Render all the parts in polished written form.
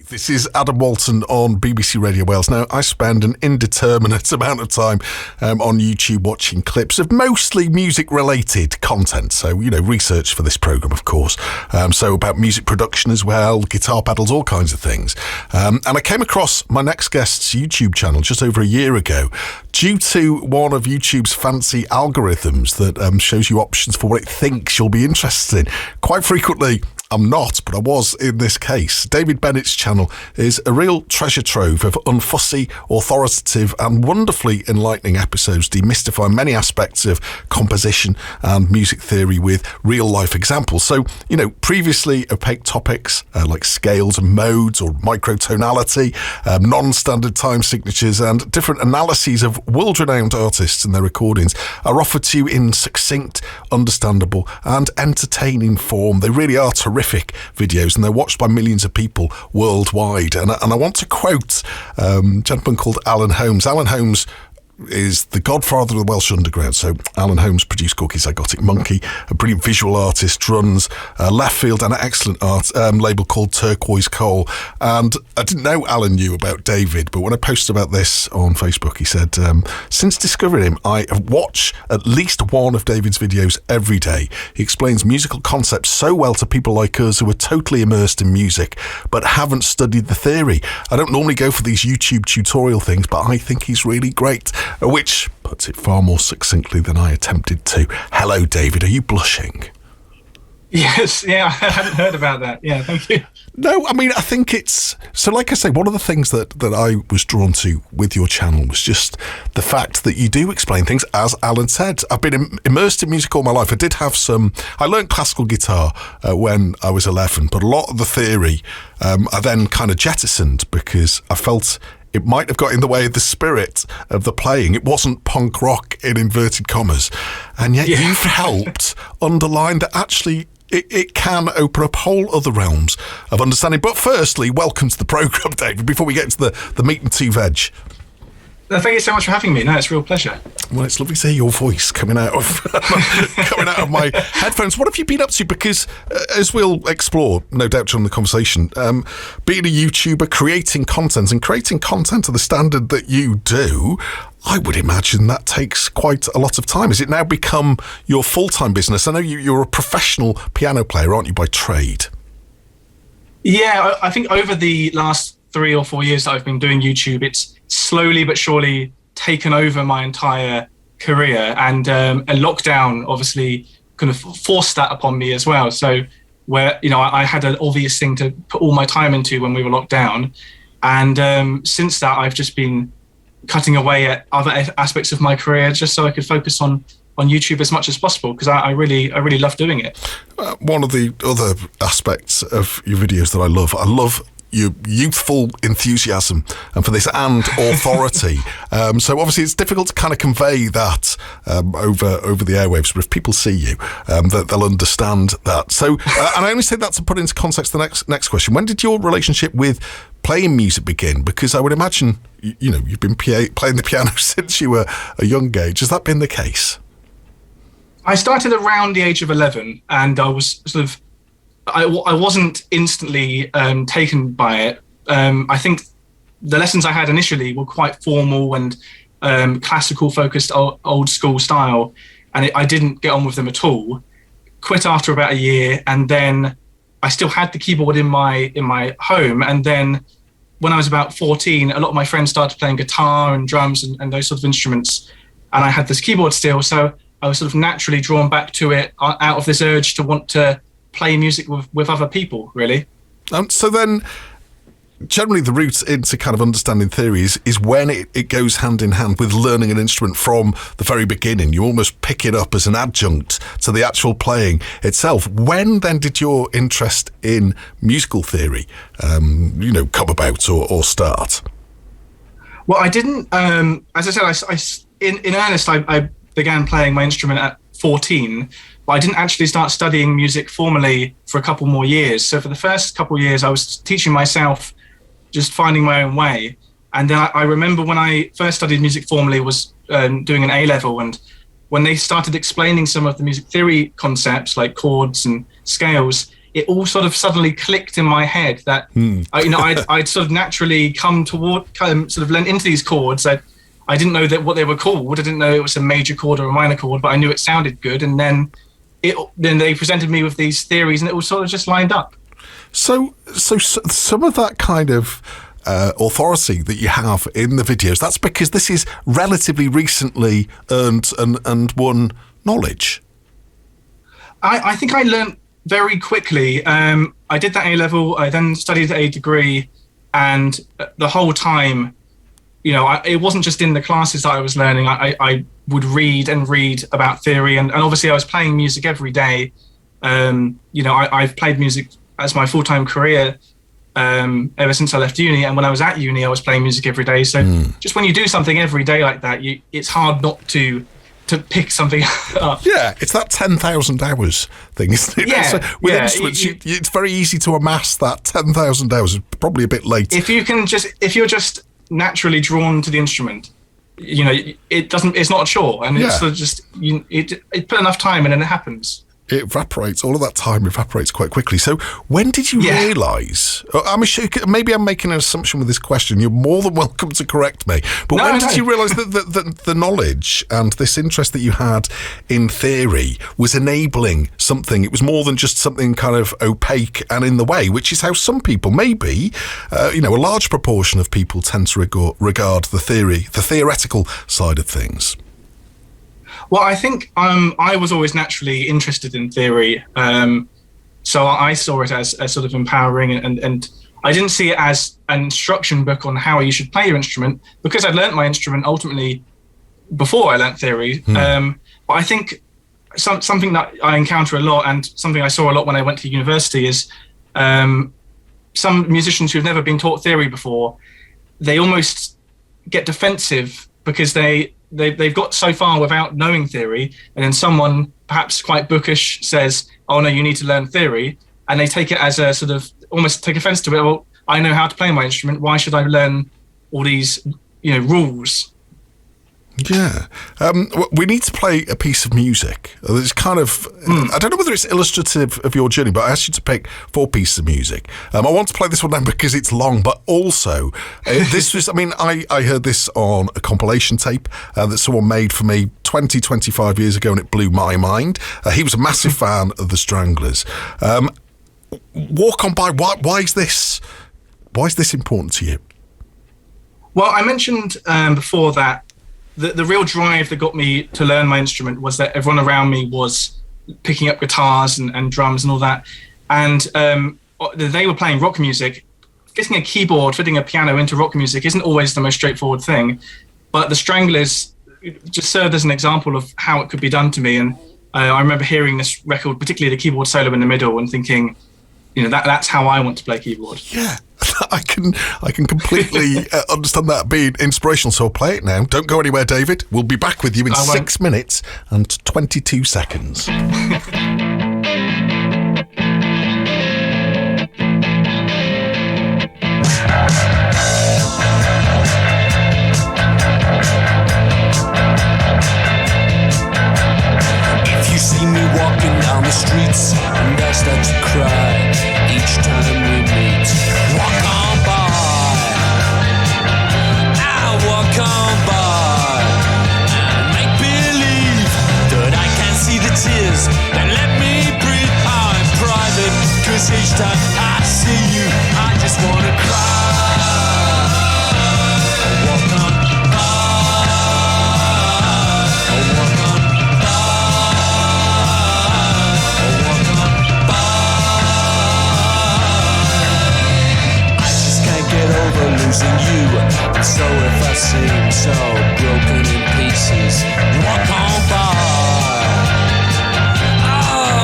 This is Adam Walton on BBC Radio Wales. Now, I spend an indeterminate amount of time on YouTube watching clips of mostly music-related content. So, research for this programme, of course. So about music production as well, guitar pedals, all kinds of things. And I came across my next guest's YouTube channel just over a year ago due to one of YouTube's fancy algorithms that shows you options for what it thinks you'll be interested in. Quite frequently, I'm not, but I was in this case. David Bennett's channel is a real treasure trove of unfussy, authoritative and wonderfully enlightening episodes demystifying many aspects of composition and music theory with real-life examples. So, previously opaque topics like scales and modes or microtonality, non-standard time signatures and different analyses of world-renowned artists and their recordings are offered to you in succinct, understandable and entertaining form. They really are terrific videos and they're watched by millions of people worldwide. And I want to quote a gentleman called Alan Holmes. Alan Holmes is the godfather of the Welsh Underground. So Alan Holmes produced Corky Zygotic Monkey, a brilliant visual artist, runs Left Field and an excellent art label called Turquoise Coal. And I didn't know Alan knew about David, but when I posted about this on Facebook, he said, since discovering him, I watch at least one of David's videos every day. He explains musical concepts so well to people like us who are totally immersed in music, but haven't studied the theory. I don't normally go for these YouTube tutorial things, but I think he's really great. Which puts it far more succinctly than I attempted to. Hello, David. Are you blushing? Yes, yeah, I hadn't heard about that. Yeah, thank you. No, I mean, I think it's... So like I say, one of the things that I was drawn to with your channel was just the fact that you do explain things, as Alan said. I've been immersed in music all my life. I learned classical guitar when I was 11, but a lot of the theory I then kind of jettisoned because I felt it might have got in the way of the spirit of the playing. It wasn't punk rock in inverted commas. And yet you've helped underline that actually it can open up whole other realms of understanding. But firstly, welcome to the programme, David, before we get into the meat and two veg. Thank you so much for having me. No, it's a real pleasure. Well, it's lovely to hear your voice coming out of my headphones. What have you been up to? Because as we'll explore, no doubt during the conversation, being a YouTuber, creating content to the standard that you do, I would imagine that takes quite a lot of time. Has it now become your full-time business? I know you're a professional piano player, aren't you, by trade? Yeah, I think over the last 3 or 4 years that I've been doing YouTube, it's slowly but surely taken over my entire career, and a lockdown obviously kind of forced that upon me as well. So where I had an obvious thing to put all my time into when we were locked down, and since that I've just been cutting away at other aspects of my career just so I could focus on YouTube as much as possible, because I really love doing it. One of the other aspects of your videos that I love your youthful enthusiasm and for this and authority. So obviously it's difficult to kind of convey that over the airwaves, but if people see you, they'll understand that. So, and I only say that to put into context the next question. When did your relationship with playing music begin? Because I would imagine, you've been playing the piano since you were a young age. Has that been the case? I started around the age of 11, and I was sort of I wasn't instantly taken by it. I think the lessons I had initially were quite formal and classical focused, old school style, and I didn't get on with them at all. Quit after about a year, and then I still had the keyboard in my home. And then when I was about 14, a lot of my friends started playing guitar and drums and those sort of instruments, and I had this keyboard still, so I was sort of naturally drawn back to it out of this urge to want to play music with other people, really. So then, generally the route into kind of understanding theories is when it goes hand in hand with learning an instrument from the very beginning. You almost pick it up as an adjunct to the actual playing itself. When then did your interest in musical theory, come about or start? Well, I didn't, as I said, in earnest, I began playing my instrument at 14, but I didn't actually start studying music formally for a couple more years. So for the first couple of years, I was teaching myself, just finding my own way. And then I remember when I first studied music formally was doing an A-level, and when they started explaining some of the music theory concepts like chords and scales, it all sort of suddenly clicked in my head that I'd sort of naturally come sort of lent into these chords. I didn't know what they were called. I didn't know it was a major chord or a minor chord, but I knew it sounded good. And then they presented me with these theories, and it all sort of just lined up. So some of that kind of authority that you have in the videos, that's because this is relatively recently earned and won knowledge. I think I learned very quickly. I did that A-level, I then studied a degree, and the whole time, it wasn't just in the classes that I was learning. I would read about theory, and obviously I was playing music every day. I've played music as my full-time career ever since I left uni, and when I was at uni, I was playing music every day. So just when you do something every day like that, it's hard not to pick something up. Yeah, it's that 10,000 hours thing, isn't it? Yeah, so with instruments, it's very easy to amass that 10,000 hours. Probably a bit late. If you're just naturally drawn to the instrument, it's not a chore, and it's sort of just it put enough time in and it happens. It evaporates. All of that time evaporates quite quickly. So when did you realise? Maybe I'm making an assumption with this question. You're more than welcome to correct me. But when did you realise that the knowledge and this interest that you had in theory was enabling something? It was more than just something kind of opaque and in the way, which is how some people, maybe, a large proportion of people tend to regard the theoretical side of things. Well, I think I was always naturally interested in theory, so I saw it as sort of empowering, and I didn't see it as an instruction book on how you should play your instrument, because I'd learnt my instrument ultimately before I learnt theory. But I think something that I encounter a lot, and something I saw a lot when I went to university, is some musicians who've never been taught theory before, they almost get defensive because they've got so far without knowing theory, and then someone perhaps quite bookish says, "Oh no, you need to learn theory," and they take it as a sort of almost take offense to it. Well, I know how to play my instrument. Why should I learn all these, rules? Yeah. We need to play a piece of music. It's kind of, I don't know whether it's illustrative of your journey, but I asked you to pick 4 pieces of music. I want to play this one down because it's long, but also this was, I heard this on a compilation tape that someone made for me 25 years ago, and it blew my mind. He was a massive fan of the Stranglers. Walk On By, why is this important to you? Well, I mentioned before that the real drive that got me to learn my instrument was that everyone around me was picking up guitars and drums and all that. And they were playing rock music. Getting a keyboard, fitting a piano into rock music isn't always the most straightforward thing. But the Stranglers just served as an example of how it could be done to me. And I remember hearing this record, particularly the keyboard solo in the middle, and thinking, that's how I want to play keyboard. Yeah. I can completely understand that being inspirational. So I'll play it now. Don't go anywhere, David. We'll be back with you in 6 minutes and 22 seconds. If you see me walking down the streets and I start to cry each time we meet, walk on by, I walk on by, and make believe that I can't see the tears that let me breathe. I'm private, 'cause each time I see you, I just wanna cry. Walk on by, walk on by, walk on by. I just can't get over losing you, and so if I seem so broken in pieces, walk on by,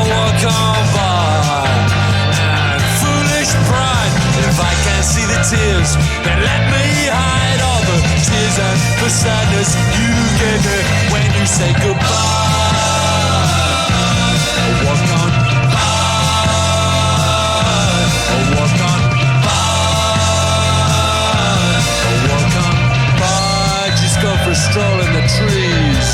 walk on by. And foolish pride, if I can't see the tears, then let me hide all the tears and the sadness you gave me when you say goodbye. Walk on by, walk on by, walk on by. Just go for a stroll in the trees.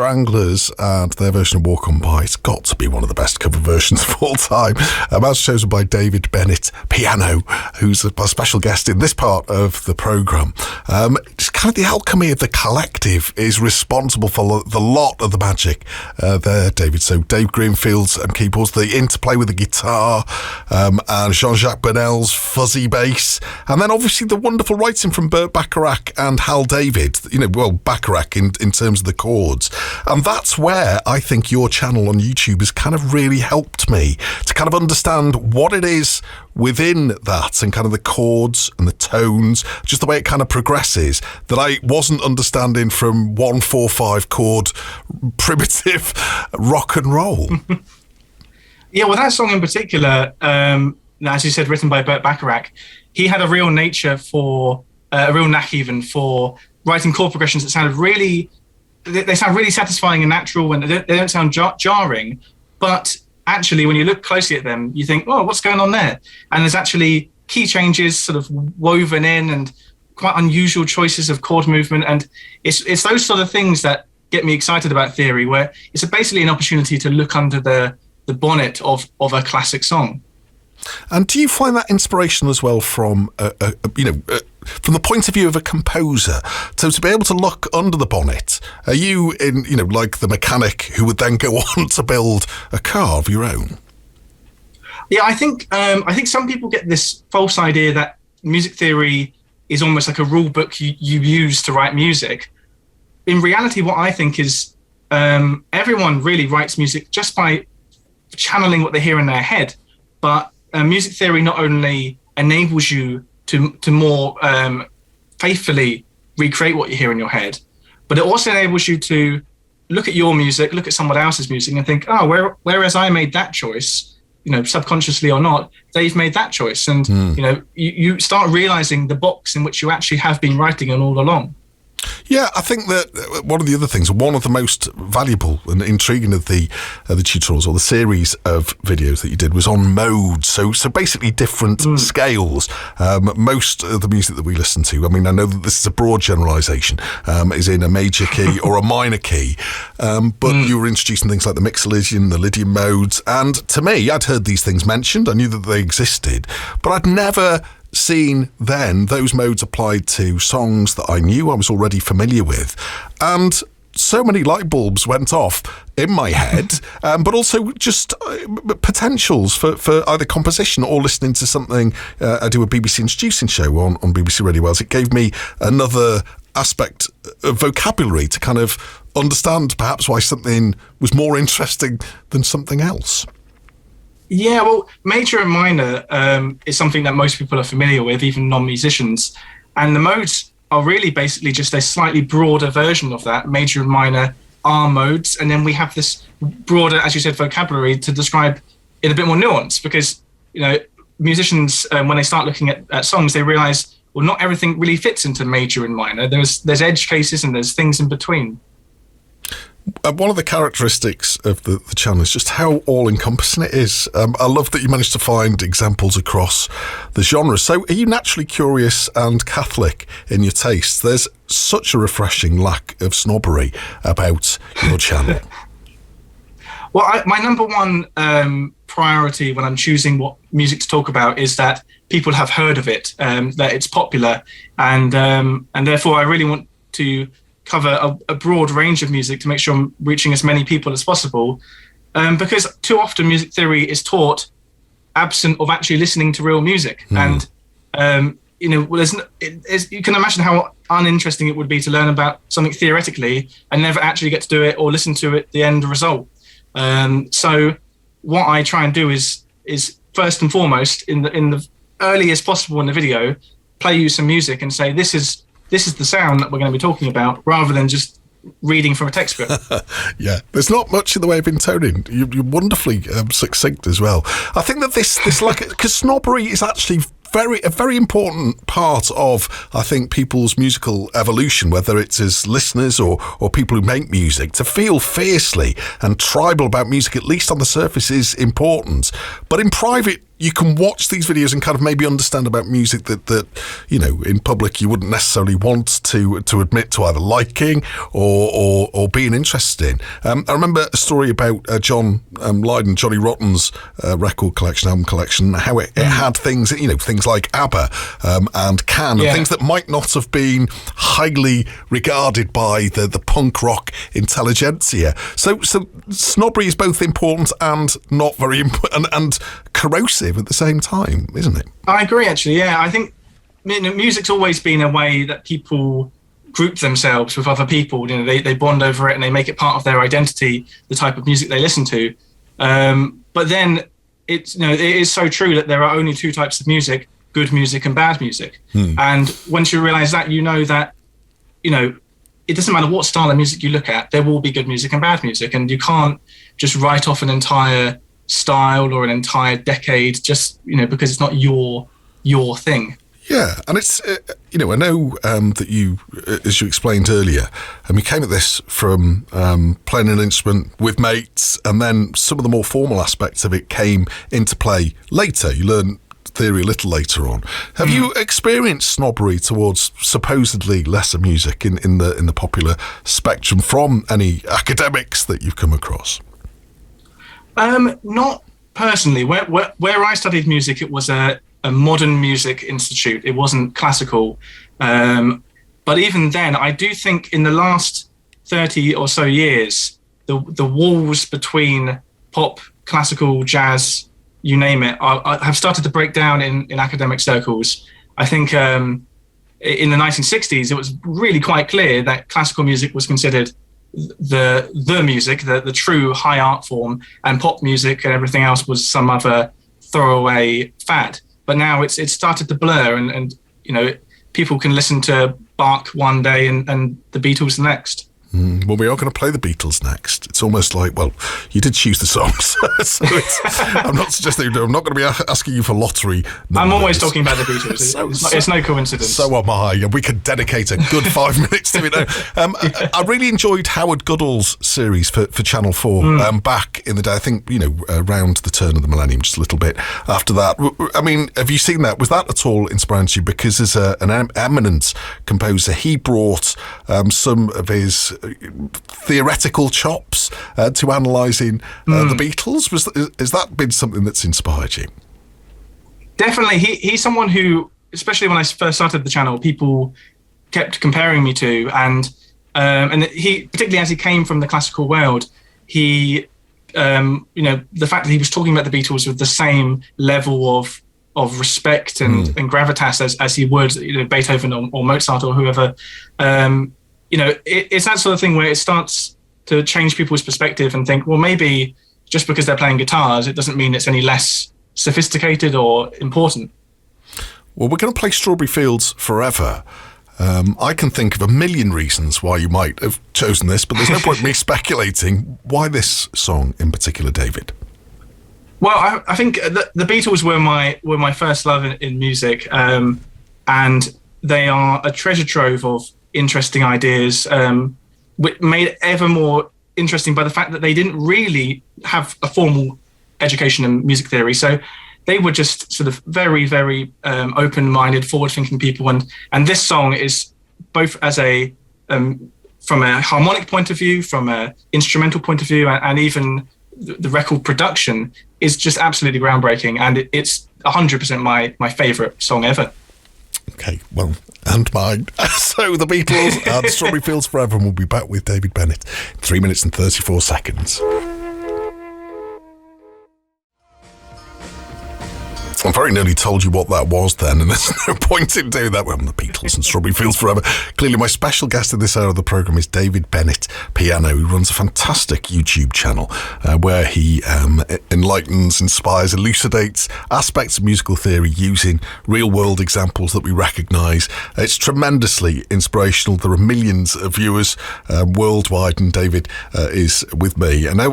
Stranglers and their version of Walk On By. It's got to be one of the best cover versions of all time. As chosen by David Bennett, piano, who's a special guest in this part of the programme. It's kind of the alchemy of the collective is responsible for the lot of the magic there, David. So Dave Greenfield's keyboards, the interplay with the guitar, and Jean-Jacques Bonnel's fuzzy bass, and then obviously the wonderful writing from Burt Bacharach and Hal David, Bacharach in terms of the chords. And that's where I think your channel on YouTube has kind of really helped me to kind of understand what it is within that and kind of the chords and the tones, just the way it kind of progresses, that I wasn't understanding from 1-4-5 chord primitive rock and roll. Yeah, well, that song in particular, as you said, written by Burt Bacharach, he had a real nature for, a real knack even for writing chord progressions that sounded really, they sound really satisfying and natural, and they don't sound jarring, but actually when you look closely at them, you think, oh, what's going on there? And there's actually key changes sort of woven in and quite unusual choices of chord movement. And it's those sort of things that get me excited about Theory, where it's basically an opportunity to look under the bonnet of a classic song. And do you find that inspirational as well from, from the point of view of a composer? So to be able to look under the bonnet, are you in, like the mechanic who would then go on to build a car of your own? Yeah, I think some people get this false idea that music theory is almost like a rule book you use to write music. In reality, what I think is everyone really writes music just by channeling what they hear in their head. But music theory not only enables you to more faithfully recreate what you hear in your head, but it also enables you to look at your music, look at someone else's music and think, oh, whereas I made that choice, subconsciously or not, they've made that choice. And, you start realizing the box in which you actually have been writing in all along. Yeah, I think that one of the other things, one of the most valuable and intriguing of the tutorials or the series of videos that you did was on modes. So basically different scales. Most of the music that we listen to, I mean, I know that this is a broad generalisation, is in a major key or a minor key, but you were introducing things like the Mixolydian, the Lydian modes, and to me, I'd heard these things mentioned. I knew that they existed, but I'd never seen then those modes applied to songs that I knew I was already familiar with. And so many light bulbs went off in my head, but also just potentials for either composition or listening to something. I do a BBC Introducing show on BBC Radio Wales. It gave me another aspect of vocabulary to kind of understand perhaps why something was more interesting than something else. Yeah, well, major and minor is something that most people are familiar with, even non-musicians. And the modes are really basically just a slightly broader version of that. Major and minor are modes. And then we have this broader, as you said, vocabulary to describe in a bit more nuance, because, musicians, when they start looking at songs, they realize, well, not everything really fits into major and minor. There's edge cases and there's things in between. One of the characteristics of the channel is just how all-encompassing it is. I love that you managed to find examples across the genres. So are you naturally curious and Catholic in your tastes? There's such a refreshing lack of snobbery about your channel. Well, my number one priority when I'm choosing what music to talk about is that people have heard of it, that it's popular, and therefore I really want to cover a broad range of music to make sure I'm reaching as many people as possible, because too often music theory is taught absent of actually listening to real music. And you can imagine how uninteresting it would be to learn about something theoretically and never actually get to do it or listen to it, the end result. So what I try and do is first and foremost, in the earliest possible in the video, play you some music and say, this is the sound that we're going to be talking about, rather than just reading from a textbook. Yeah, there's not much in the way of intoning. You're wonderfully succinct as well. I think that this because snobbery is actually a very important part of, I think, people's musical evolution, whether it's as listeners or people who make music. To feel fiercely and tribal about music, at least on the surface, is important. But in private, you can watch these videos and kind of maybe understand about music that in public you wouldn't necessarily want to admit to either liking or being interested in. I remember a story about John Lydon, Johnny Rotten's record collection, album collection, how it had things, things like ABBA and Can, and things that might not have been highly regarded by the punk rock intelligentsia. So snobbery is both important and not very and corrosive at the same time, isn't it? I agree, actually. Yeah, I think music's always been a way that people group themselves with other people. They bond over it and they make it part of their identity, the type of music they listen to. But then it is so true that there are only two types of music: good music and bad music. And once you realise that, that it doesn't matter what style of music you look at, there will be good music and bad music, and you can't just write off an entire style or an entire decade just because it's not your thing. Yeah, and it's I know that you, as you explained earlier, you came at this from playing an instrument with mates, and then some of the more formal aspects of it came into play later. You learned theory a little later on. Have you experienced snobbery towards supposedly lesser music in the popular spectrum from any academics that you've come across? Not personally. Where I studied music, it was a modern music institute. It wasn't classical. But even then, I do think in the last 30 or so years, the walls between pop, classical, jazz, you name it, have started to break down in academic circles. I think in the 1960s, it was really quite clear that classical music was considered the music, the true high art form, and pop music and everything else was some other throwaway fad. But now it's started to blur, and people can listen to Bach one day and the Beatles the next. Well, we are going to play the Beatles next. It's almost like, well, you did choose the songs. So I'm not suggesting you do. I'm not going to be asking you for lottery numbers. I'm always talking about the Beatles. It's no coincidence. So am I. We could dedicate a good 5 minutes to it now. I really enjoyed Howard Goodall's series for Channel 4 back in the day. I think, around the turn of the millennium, just a little bit after that. I mean, have you seen that? Was that at all inspiring to you? Because as an eminent composer, he brought some of his theoretical chops to analysing the Beatles. Has that been something that's inspired you? Definitely. He's someone who, especially when I first started the channel, people kept comparing me to, and he, particularly as he came from the classical world, he the fact that he was talking about the Beatles with the same level of respect and gravitas as he would Beethoven or Mozart or whoever. It's that sort of thing where it starts to change people's perspective and think, well, maybe just because they're playing guitars, it doesn't mean it's any less sophisticated or important. Well, we're going to play Strawberry Fields Forever. I can think of a million reasons why you might have chosen this, but there's no point me speculating. Why this song in particular, David? Well, I think the Beatles were my first love in music, and they are a treasure trove of interesting ideas, made ever more interesting by the fact that they didn't really have a formal education in music theory. So they were just sort of very, very open-minded, forward-thinking people. And this song is both as from a harmonic point of view, from an instrumental point of view, and even the record production is just absolutely groundbreaking. And it's 100% my favourite song ever. Okay, well, and mine. So the Beatles and Strawberry Fields Forever, and we'll be back with David Bennett in 3 minutes and 34 seconds. I very nearly told you what that was then, and there's no point in doing that. Well, the Beatles and Strawberry Fields Forever. Clearly, my special guest in this hour of the programme is David Bennett, piano, who runs a fantastic YouTube channel where he enlightens, inspires, elucidates aspects of musical theory using real-world examples that we recognise. It's tremendously inspirational. There are millions of viewers worldwide, and David is with me. And now,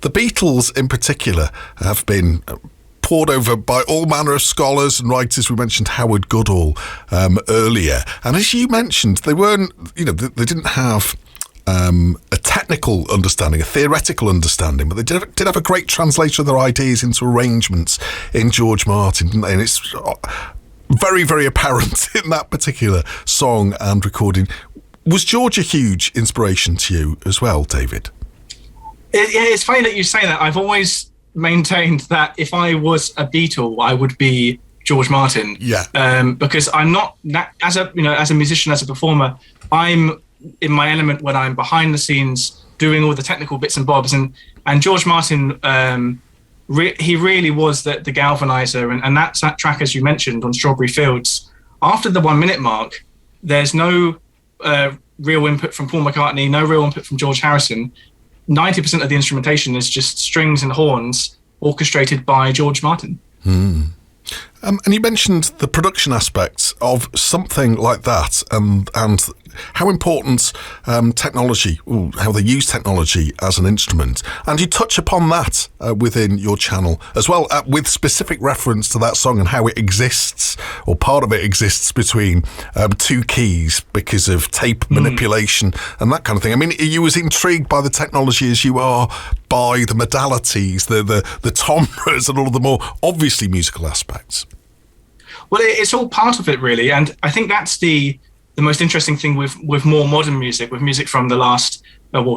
the Beatles in particular have been pored over by all manner of scholars and writers. We mentioned Howard Goodall earlier, and as you mentioned, they weren't, they didn't have a technical understanding, a theoretical understanding, but they did have a great translation of their ideas into arrangements in George Martin, didn't they? And it's very, very apparent in that particular song and recording. Was George a huge inspiration to you as well, David? It's funny that you say that. I've always maintained that if I was a Beatle, I would be George Martin. Yeah. Because I'm not that, as a musician, as a performer, I'm in my element when I'm behind the scenes doing all the technical bits and bobs. And George Martin, he really was the galvanizer. And that's that track, as you mentioned, on Strawberry Fields. After the 1 minute mark, there's no real input from Paul McCartney, no real input from George Harrison. 90% of the instrumentation is just strings and horns orchestrated by George Martin. And you mentioned the production aspects of something like that, and how important technology, how they use technology as an instrument. And you touch upon that within your channel as well, with specific reference to that song and how it exists, or part of it exists between two keys because of tape manipulation and that kind of thing. I mean, are you as intrigued by the technology as you are by the modalities, the timbres and all of the more obviously musical aspects? Well, it's all part of it, really. And I think that's the most interesting thing with more modern music, with music from the last,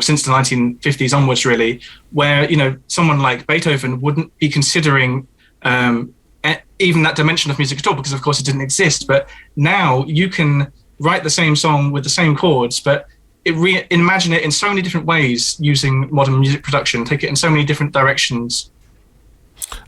since the 1950s onwards, really, where, someone like Beethoven wouldn't be considering even that dimension of music at all, because, of course, it didn't exist. But now you can write the same song with the same chords, but imagine it in so many different ways using modern music production, take it in so many different directions.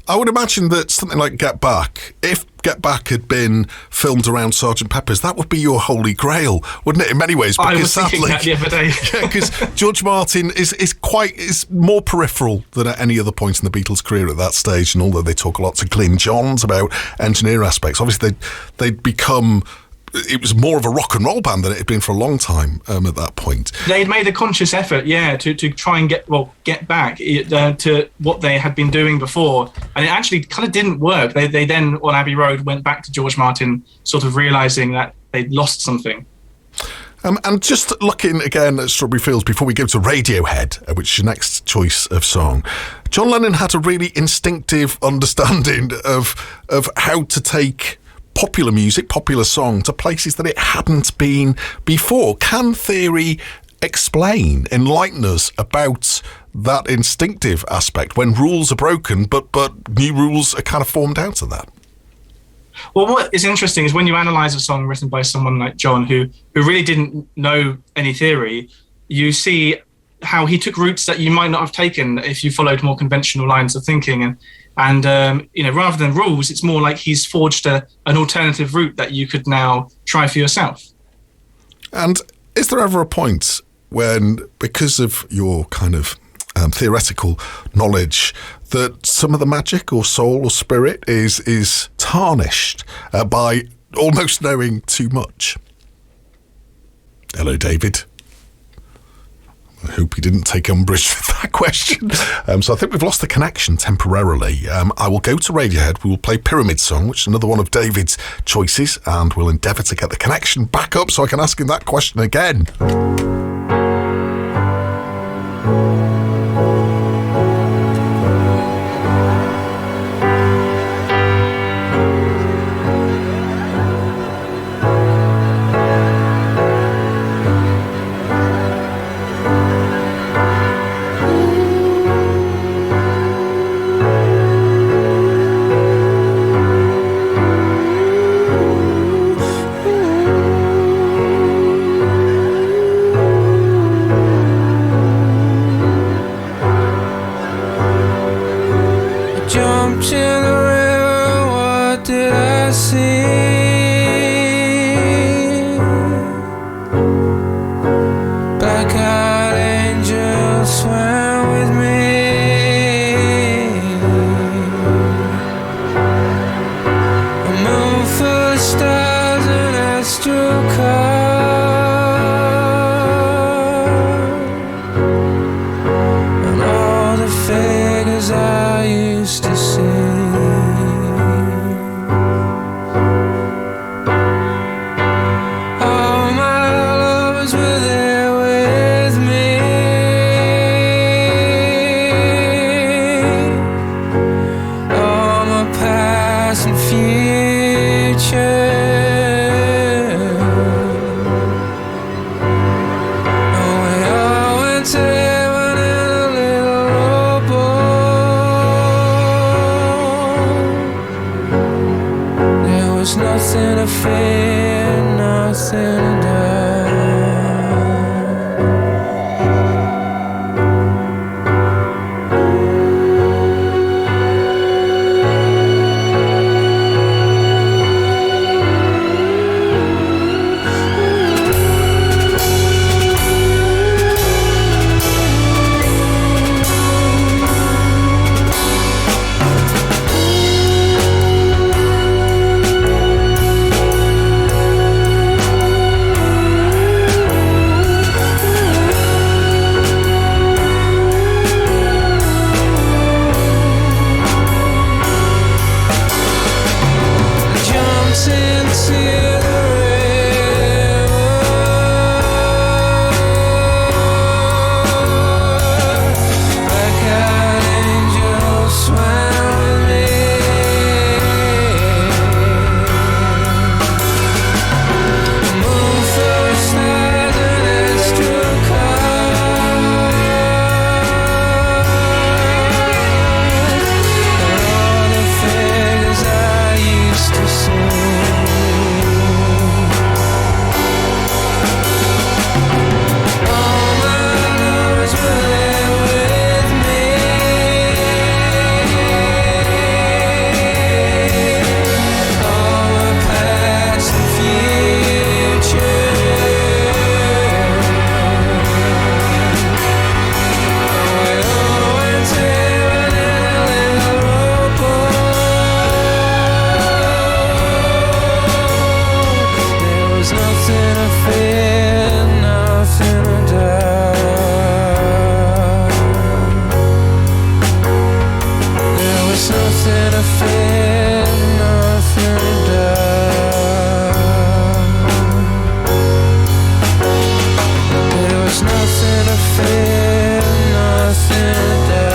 I would imagine that something like Get Back, if Get Back had been filmed around Sgt. Pepper's, that would be your holy grail, wouldn't it, in many ways? Because I was thinking that the other day. Because George Martin is more peripheral than at any other point in the Beatles' career at that stage, and although they talk a lot to Glyn Johns about engineer aspects, obviously they'd become... It was more of a rock and roll band than it had been for a long time at that point. They'd made a conscious effort, to try and get back to what they had been doing before. And it actually kind of didn't work. They then, on Abbey Road, went back to George Martin, sort of realising that they'd lost something. And just looking again at Strawberry Fields before we go to Radiohead, which is your next choice of song, John Lennon had a really instinctive understanding of how to take popular music, popular song, to places that it hadn't been before. Can theory enlighten us about that instinctive aspect when rules are broken, but new rules are kind of formed out of that? Well, what is interesting is when you analyse a song written by someone like John, who really didn't know any theory, you see how he took routes that you might not have taken if you followed more conventional lines of thinking. And rather than rules, it's more like he's forged an alternative route that you could now try for yourself. And is there ever a point when, because of your kind of theoretical knowledge, that some of the magic or soul or spirit is tarnished by almost knowing too much? Hello, David. I hope he didn't take umbrage with that question. So I think we've lost the connection temporarily. I will go to Radiohead. We will play Pyramid Song, which is another one of David's choices, and we'll endeavour to get the connection back up so I can ask him that question again. I used to see. nothing to fear, nothing to doubt. There was nothing to fear, nothing to doubt.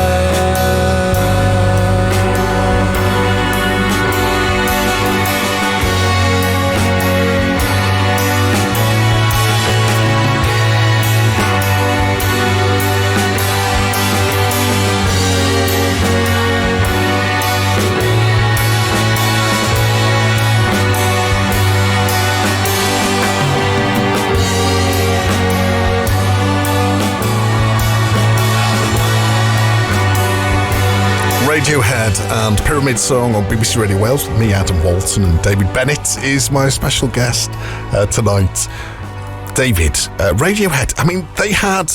Radiohead and Pyramid Song on BBC Radio Wales with me, Adam Walton, and David Bennett is my special guest tonight. David, Radiohead, I mean, they had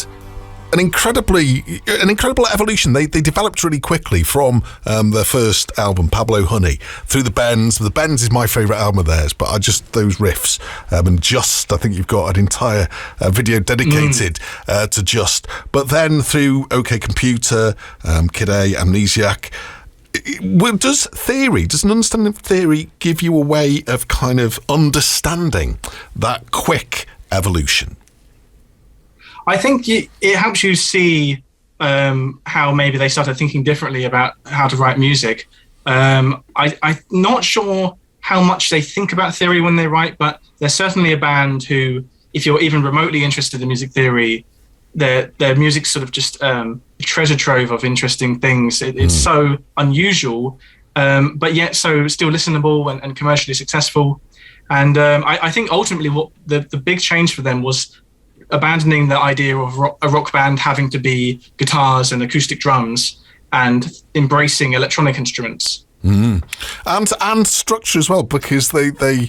an incredible evolution. They developed really quickly from their first album, Pablo Honey, through the Bends. The Bends is my favourite album of theirs, but those riffs, and Just, I think you've got an entire video dedicated to Just. But then through OK Computer, Kid A, Amnesiac. Does an understanding of theory give you a way of kind of understanding that quick evolution? I think it helps you see how maybe they started thinking differently about how to write music. I'm not sure how much they think about theory when they write, but they're certainly a band who, if you're even remotely interested in music theory, their music's sort of just a treasure trove of interesting things. It's so unusual, but yet so still listenable and commercially successful. And I think ultimately what the big change for them was abandoning the idea of a rock band having to be guitars and acoustic drums and embracing electronic instruments. And structure as well, because they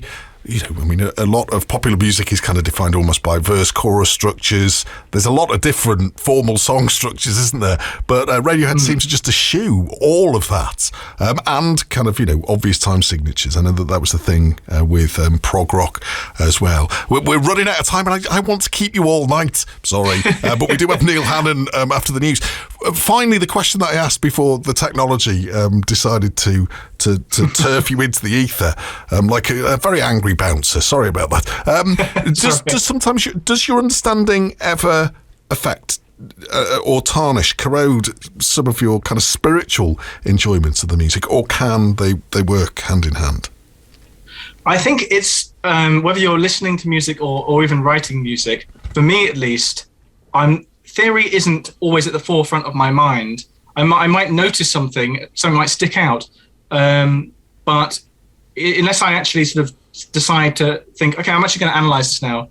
a lot of popular music is kind of defined almost by verse chorus structures. There's a lot of different formal song structures, isn't there? But Radiohead seems to just eschew all of that, and kind of obvious time signatures. I know that was the thing with prog rock as well. We're running out of time, and I want to keep you all night. Sorry, but we do have Neil Hannon after the news. Finally, the question that I asked before the technology decided to turf you into the ether, like a very angry bouncer. Sorry about that. Does your understanding ever affect or tarnish, corrode some of your kind of spiritual enjoyments of the music, or can they work hand in hand? I think it's whether you're listening to music or even writing music. For me, at least, theory isn't always at the forefront of my mind. I might notice something might stick out, but unless I actually sort of decide to think, okay, I'm actually going to analyze this now,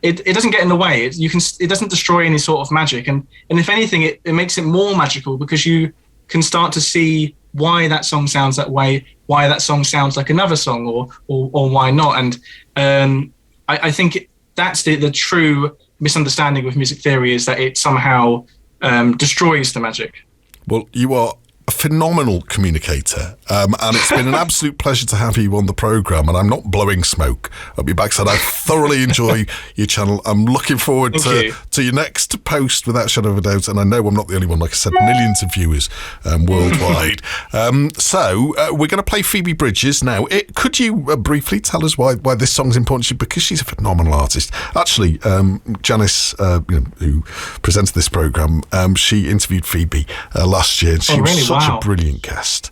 it doesn't get in the way. It doesn't destroy any sort of magic, and if anything, it makes it more magical, because you can start to see why that song sounds that way, why that song sounds like another song, or why not. And I think that's the true misunderstanding with music theory, is that it somehow destroys the magic. Well, you are a phenomenal communicator, and it's been an absolute pleasure to have you on the programme, and I'm not blowing smoke up your backside. I thoroughly enjoy your channel. I'm looking forward to your next post, without a shadow of a doubt, and I know I'm not the only one. Like I said, millions of viewers worldwide. So we're going to play Phoebe Bridgers now. Could you briefly tell us why this song's important to you? Because she's a phenomenal artist. Actually, Janice, who presents this programme, she interviewed Phoebe last year, and she was really? Such a brilliant guest.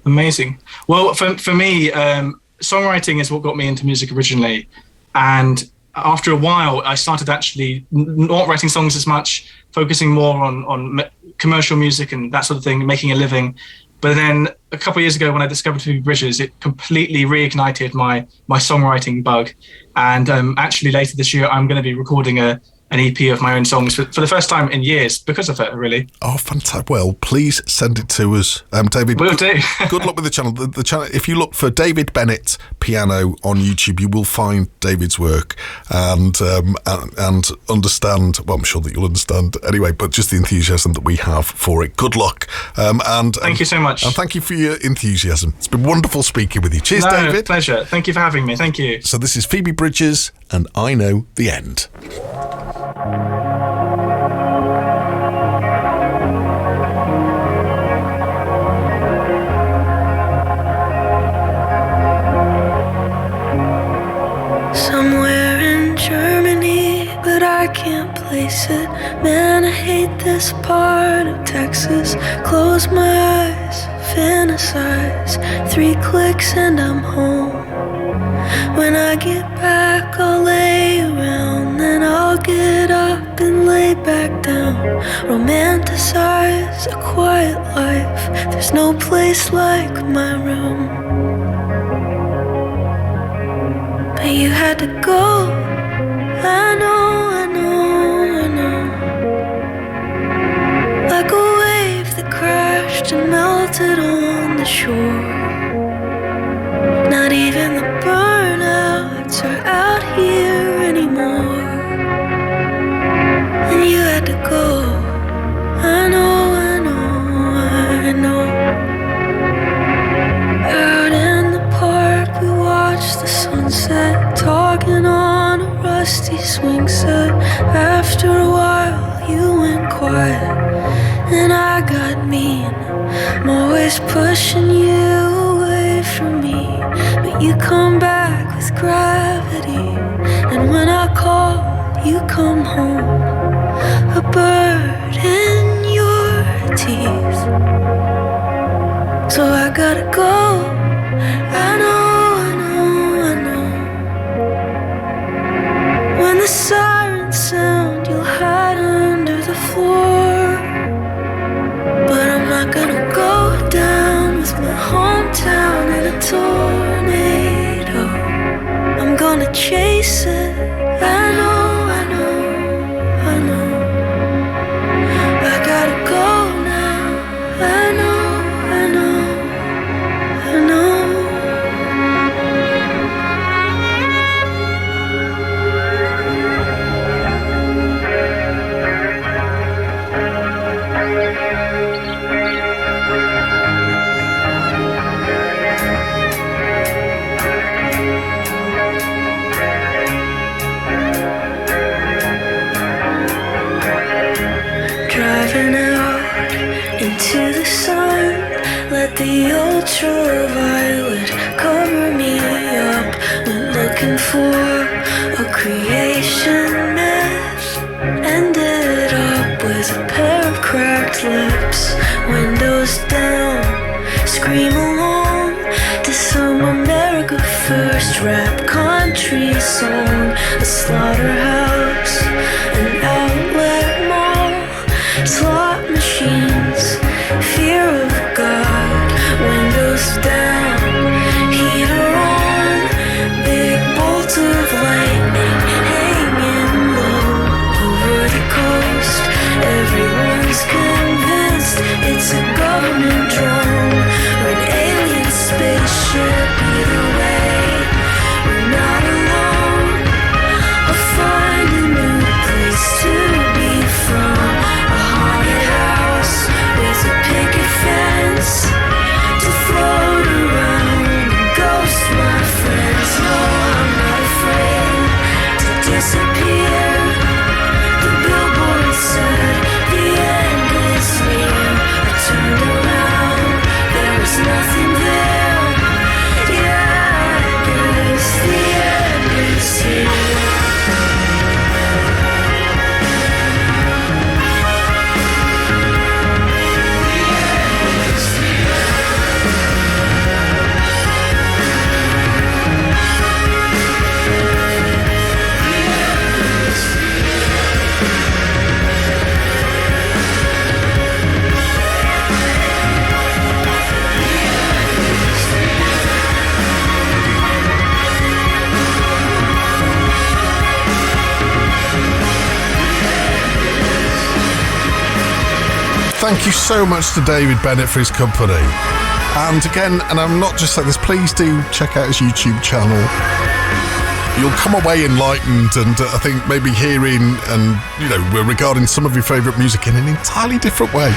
Amazing. Well, for me, songwriting is what got me into music originally. And after a while, I started actually not writing songs as much, focusing more on commercial music and that sort of thing, making a living. But then a couple of years ago, when I discovered Phoebe Bridgers, it completely reignited my songwriting bug. And actually later this year, I'm going to be recording an EP of my own songs for the first time in years because of it, really. Oh, fantastic. Well, please send it to us. David, will do. Good luck with the channel. The channel. If you look for David Bennett Piano on YouTube, you will find David's work and understand, well, I'm sure that you'll understand anyway, but just the enthusiasm that we have for it. Good luck. Thank you so much. And thank you for your enthusiasm. It's been wonderful speaking with you. Cheers, David. Pleasure. Thank you for having me. Thank you. So this is Phoebe Bridgers and I Know the End. this part of Texas. Close my eyes, fantasize. 3 clicks and I'm home. When I get back, I'll lay around. Then I'll get up and lay back down. Romanticize a quiet life. There's no place like my room. But you had to go. I know, I know, I know. Like a wave that crashed and melted on the shore. Not even the burnouts are out here anymore. And you had to go. I know, I know, I know. Out in the park we watched the sunset, talking on a rusty swing set. After a while you went quiet and I got mean. I'm always pushing you away from me, but you come back with gravity. And when I call, you come home. A bird in your teeth. So I gotta go. I know, I know, I know. When the sirens sound, you'll hide under the floor. But I'm not gonna go down with my hometown in a tornado. I'm gonna chase it. I know, I know, I know. I gotta go now. I know, I know, I know. Driving out into the sun, let the ultraviolet cover me up. Went looking for a creation myth, ended up with a pair of cracked lips. Windows down, scream along to some America First rap country song. A slaughterhouse, an outlet mall, slot machines, fear of God. Windows down, heater on, big bolt of lightning hanging low over the coast. Everyone's convinced it's a government drone or an alien spaceship. Either way, we're not alone. I'll find a new place to be from. A haunted house with a picket fence to float around and ghost my friends. No, I'm not afraid to disappear. The billboard said the end is near. I turned around, there was nothing there. Yeah, I guess the end is here. Thank you so much to David Bennett for his company. And again, and I'm not just saying this, please do check out his YouTube channel. You'll come away enlightened and I think maybe hearing and, you know, regarding some of your favourite music in an entirely different way.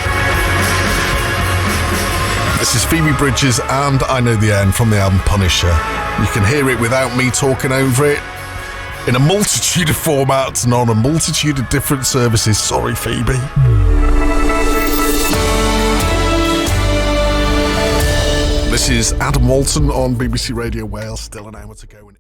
This is Phoebe Bridgers and I Know the End from the album Punisher. You can hear it without me talking over it in a multitude of formats and on a multitude of different services. Sorry, Phoebe. This is Adam Walton on BBC Radio Wales. Still an hour to go.